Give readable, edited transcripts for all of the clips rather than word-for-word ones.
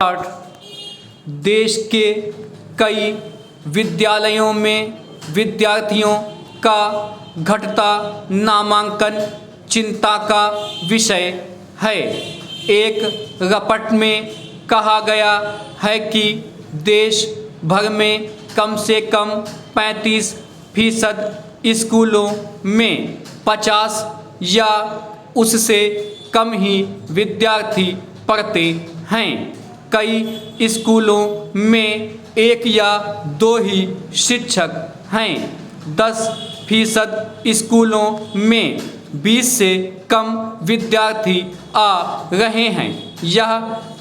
देश के कई विद्यालयों में विद्यार्थियों का घटता नामांकन चिंता का विषय है। एक रिपोर्ट में कहा गया है कि देश भर में कम से कम 35% स्कूलों में 50 या उससे कम ही विद्यार्थी पढ़ते हैं। कई स्कूलों में 1 या 2 ही शिक्षक हैं। 10% स्कूलों में 20 से कम विद्यार्थी आ रहे हैं। यह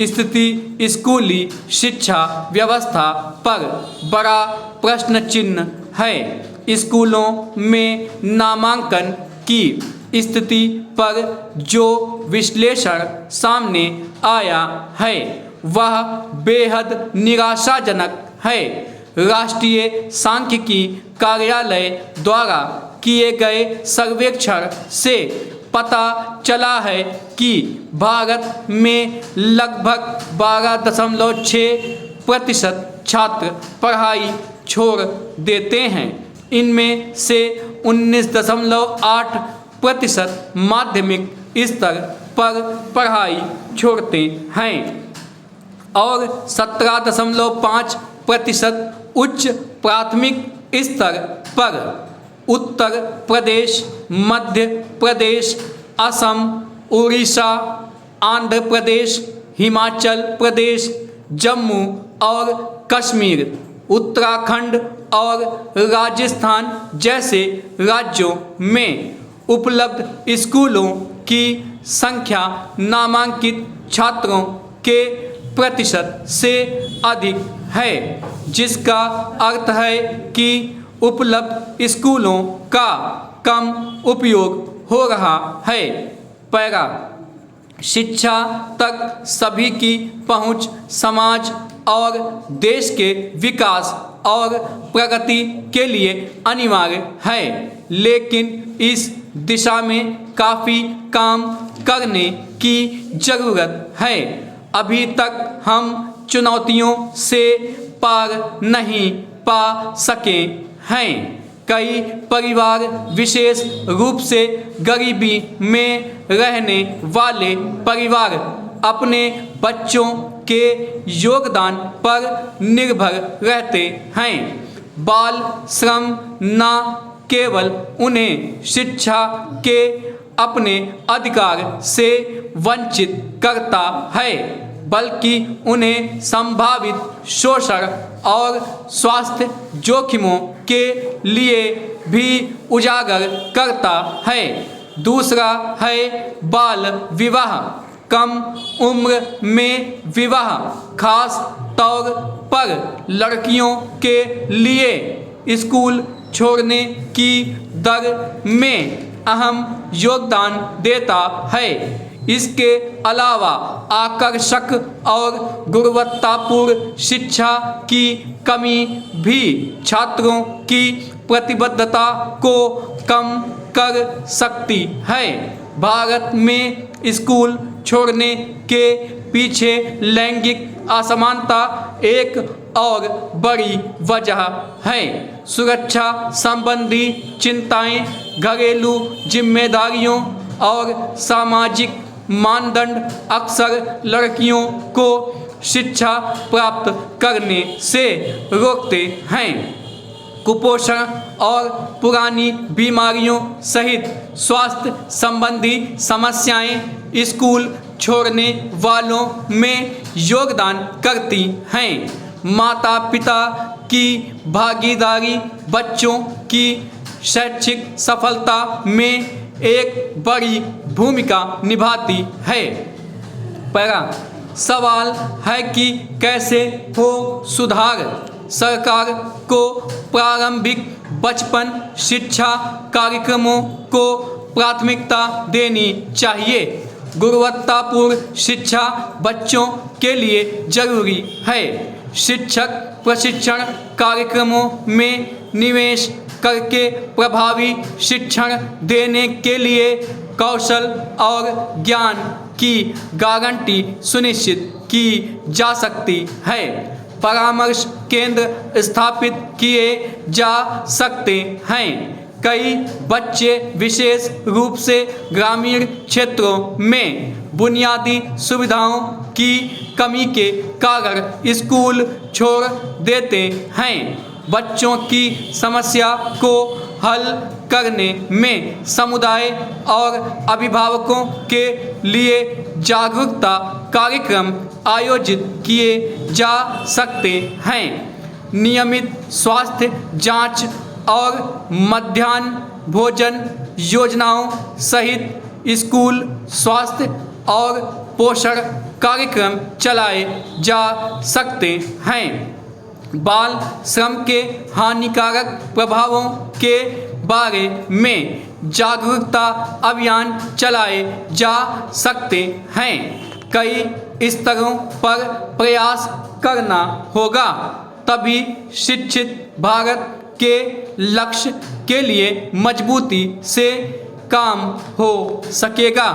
स्थिति स्कूली शिक्षा व्यवस्था पर बड़ा प्रश्न चिन्ह है। स्कूलों में नामांकन की स्थिति पर जो विश्लेषण सामने आया है वह बेहद निराशाजनक है। राष्ट्रीय सांख्यिकी कार्यालय द्वारा किए गए सर्वेक्षण से पता चला है कि भारत में लगभग 12.6% छात्र पढ़ाई छोड़ देते हैं। इनमें से 19.8% माध्यमिक स्तर पर पढ़ाई छोड़ते हैं और 17.5% उच्च प्राथमिक स्तर पर। उत्तर प्रदेश, मध्य प्रदेश, असम, उड़ीसा, आंध्र प्रदेश, हिमाचल प्रदेश, जम्मू और कश्मीर, उत्तराखंड और राजस्थान जैसे राज्यों में उपलब्ध स्कूलों की संख्या नामांकित छात्रों के प्रतिशत से अधिक है, जिसका अर्थ है कि उपलब्ध स्कूलों का कम उपयोग हो रहा है। पैरा शिक्षा तक सभी की पहुंच समाज और देश के विकास और प्रगति के लिए अनिवार्य है, लेकिन इस दिशा में काफ़ी काम करने की ज़रूरत है। अभी तक हम चुनौतियों से पार नहीं पा सके हैं। कई परिवार, विशेष रूप से गरीबी में रहने वाले परिवार, अपने बच्चों के योगदान पर निर्भर रहते हैं। बाल श्रम न केवल उन्हें शिक्षा के अपने अधिकार से वंचित करता है, बल्कि उन्हें संभावित शोषण और स्वास्थ्य जोखिमों के लिए भी उजागर करता है। दूसरा है बाल विवाह। कम उम्र में विवाह, खास तौर पर लड़कियों के लिए स्कूल छोड़ने की दर में अहम योगदान देता है। इसके अलावा आकर्षक और गुणवत्तापूर्ण शिक्षा की कमी भी छात्रों की प्रतिबद्धता को कम कर सकती है। भारत में स्कूल छोड़ने के पीछे लैंगिक असमानता एक और बड़ी वजह है। सुरक्षा संबंधी चिंताएं, घरेलू जिम्मेदारियों और सामाजिक मानदंड अक्सर लड़कियों को शिक्षा प्राप्त करने से रोकते हैं। कुपोषण और पुरानी बीमारियों सहित स्वास्थ्य संबंधी समस्याएं स्कूल छोड़ने वालों में योगदान करती हैं। माता पिता की भागीदारी बच्चों की शैक्षिक सफलता में एक बड़ी भूमिका निभाती है। पैरा सवाल है कि कैसे हो सुधार। सरकार को प्रारंभिक बचपन शिक्षा कार्यक्रमों को प्राथमिकता देनी चाहिए। गुणवत्तापूर्ण शिक्षा बच्चों के लिए जरूरी है। शिक्षक प्रशिक्षण कार्यक्रमों में निवेश करके प्रभावी शिक्षण देने के लिए कौशल और ज्ञान की गारंटी सुनिश्चित की जा सकती है। परामर्श केंद्र स्थापित किए जा सकते हैं। कई बच्चे विशेष रूप से ग्रामीण क्षेत्रों में बुनियादी सुविधाओं की कमी के कारण स्कूल छोड़ देते हैं। बच्चों की समस्या को हल करने में समुदाय और अभिभावकों के लिए जागरूकता कार्यक्रम आयोजित किए जा सकते हैं। नियमित स्वास्थ्य जांच और मध्याह्न भोजन योजनाओं सहित स्कूल स्वास्थ्य और पोषण कार्यक्रम चलाए जा सकते हैं। बाल श्रम के हानिकारक प्रभावों के बारे में जागरूकता अभियान चलाए जा सकते हैं। कई स्तरों पर प्रयास करना होगा, तभी शिक्षित भारत के लक्ष्य के लिए मजबूती से काम हो सकेगा।